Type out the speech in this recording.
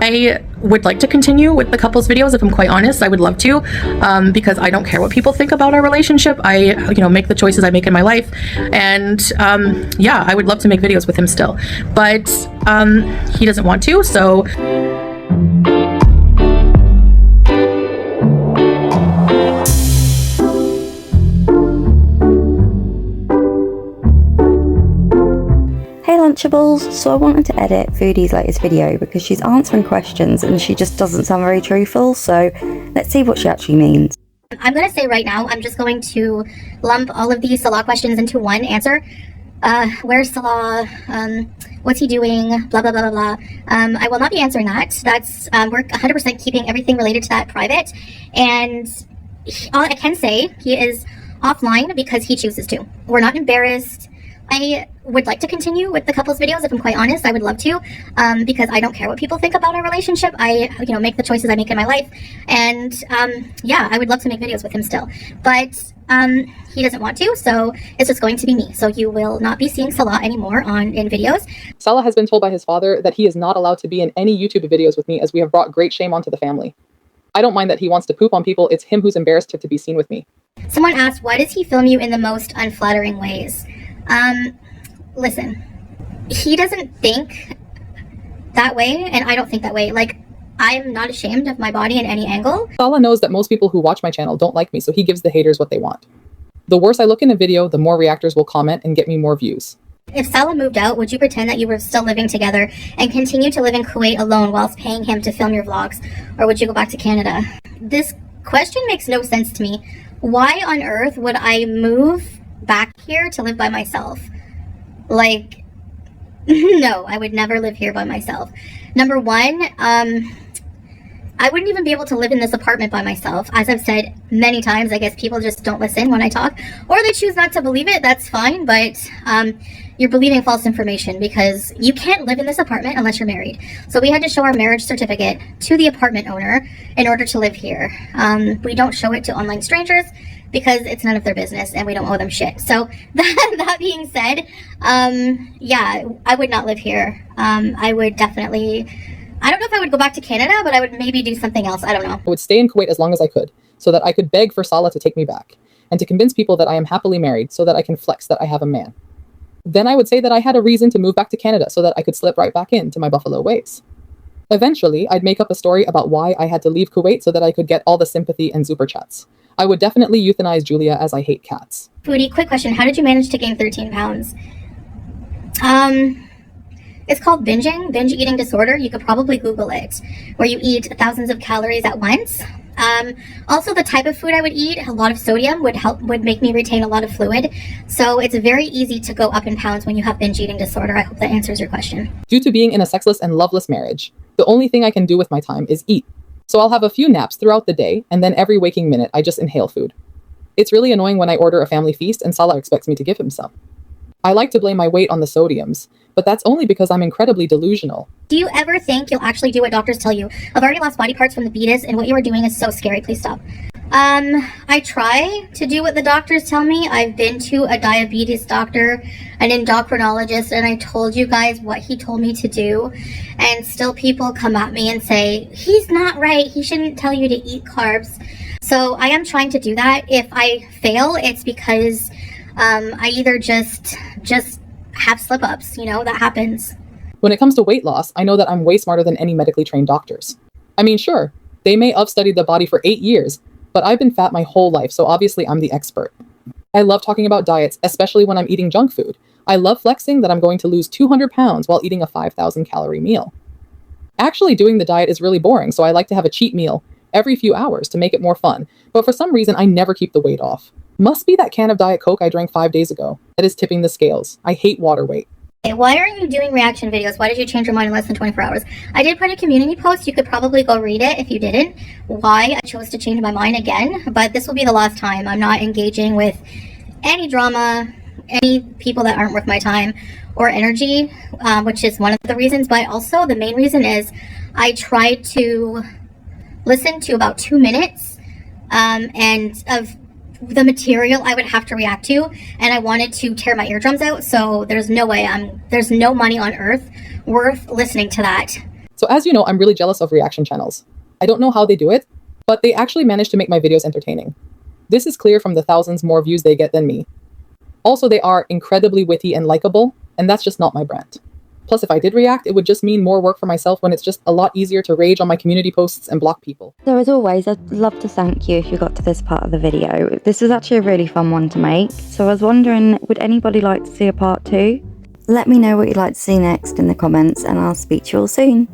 I would like to continue with the couples videos, if I'm quite honest. I would love to, because I don't care what people think about our relationship. I, make the choices I make in my life, and yeah, I would love to make videos with him still, but he doesn't want to, so. Hey Lunchables, so I wanted to edit Foodie's latest video because she's answering questions and she just doesn't sound very truthful, so let's see what she actually means. I'm going to say right now, I'm just going to lump all of these Salah questions into one answer. Where's Salah? What's he doing? Blah, blah, blah, blah, blah. I will not be answering that. That's, we're 100% keeping everything related to that private. And all I can say, he is offline because he chooses to. We're not embarrassed. I would like to continue with the couples videos, if I'm quite honest. I would love to, because I don't care what people think about our relationship. I, make the choices I make in my life, and yeah, I would love to make videos with him still, but he doesn't want to, so it's just going to be me. So you will not be seeing Salah anymore in videos. Salah has been told by his father that he is not allowed to be in any YouTube videos with me, as we have brought great shame onto the family. I don't mind that he wants to poop on people. It's him who's embarrassed to be seen with me. Someone asked, why does he film you in the most unflattering ways? Listen, he doesn't think that way, and I don't think that way. Like, I'm not ashamed of my body in any angle. Salah knows that most people who watch my channel don't like me, so he gives the haters what they want. The worse I look in a video, the more reactors will comment and get me more views. If Salah moved out, would you pretend that you were still living together and continue to live in Kuwait alone whilst paying him to film your vlogs, or would you go back to Canada? This question makes no sense to me. Why on earth would I move back here to live by myself? Like, no, I would never live here by myself. Number one, I wouldn't even be able to live in this apartment by myself. As I've said many times, I guess people just don't listen when I talk, or they choose not to believe it. That's fine, but you're believing false information, because you can't live in this apartment unless you're married. So we had to show our marriage certificate to the apartment owner in order to live here. We don't show it to online strangers because it's none of their business and we don't owe them shit. So that being said, yeah, I would not live here. I would definitely, I don't know if I would go back to Canada, but I would maybe do something else. I don't know. I would stay in Kuwait as long as I could, so that I could beg for Salah to take me back, and to convince people that I am happily married, so that I can flex that I have a man. Then I would say that I had a reason to move back to Canada, so that I could slip right back into my buffalo ways. Eventually, I'd make up a story about why I had to leave Kuwait so that I could get all the sympathy and super chats. I would definitely euthanize Julia, as I hate cats. Foodie, quick question. How did you manage to gain 13 pounds? It's called binge eating disorder. You could probably Google it, where you eat thousands of calories at once. Also, the type of food I would eat, a lot of sodium would make me retain a lot of fluid. So it's very easy to go up in pounds when you have binge eating disorder. I hope that answers your question. Due to being in a sexless and loveless marriage, the only thing I can do with my time is eat. So I'll have a few naps throughout the day, and then every waking minute I just inhale food. It's really annoying when I order a family feast and Salah expects me to give him some. I like to blame my weight on the sodiums, but that's only because I'm incredibly delusional. Do you ever think you'll actually do what doctors tell you? I've already lost body parts from the beatus, and what you are doing is so scary. Please stop. I try to do what the doctors tell me. I've been to a diabetes doctor, an endocrinologist, and I told you guys what he told me to do. And still people come at me and say, he's not right. He shouldn't tell you to eat carbs. So I am trying to do that. If I fail, it's because I either just have slip-ups, that happens. When it comes to weight loss, I know that I'm way smarter than any medically trained doctors. I mean, sure, they may have studied the body for 8 years, but I've been fat my whole life, so obviously I'm the expert. I love talking about diets, especially when I'm eating junk food. I love flexing that I'm going to lose 200 pounds while eating a 5,000 calorie meal. Actually, doing the diet is really boring, so I like to have a cheat meal every few hours to make it more fun, but for some reason I never keep the weight off. Must be that can of Diet Coke I drank 5 days ago. That is tipping the scales. I hate water weight. Okay, why are you doing reaction videos? Why did you change your mind in less than 24 hours? I did put a community post. You could probably go read it if you didn't. Why I chose to change my mind again, but this will be the last time. I'm not engaging with any drama, any people that aren't worth my time or energy, which is one of the reasons, but also the main reason is I tried to listen to about 2 minutes and of the material I would have to react to, and I wanted to tear my eardrums out, so there's no way there's no money on earth worth listening to that. So as you know, I'm really jealous of reaction channels. I don't know how they do it, but they actually manage to make my videos entertaining. This is clear from the thousands more views they get than me. Also, they are incredibly witty and likable, and that's just not my brand. Plus, if I did react, it would just mean more work for myself when it's just a lot easier to rage on my community posts and block people. So as always, I'd love to thank you if you got to this part of the video. This was actually a really fun one to make, so I was wondering, would anybody like to see a part 2? Let me know what you'd like to see next in the comments, and I'll speak to you all soon.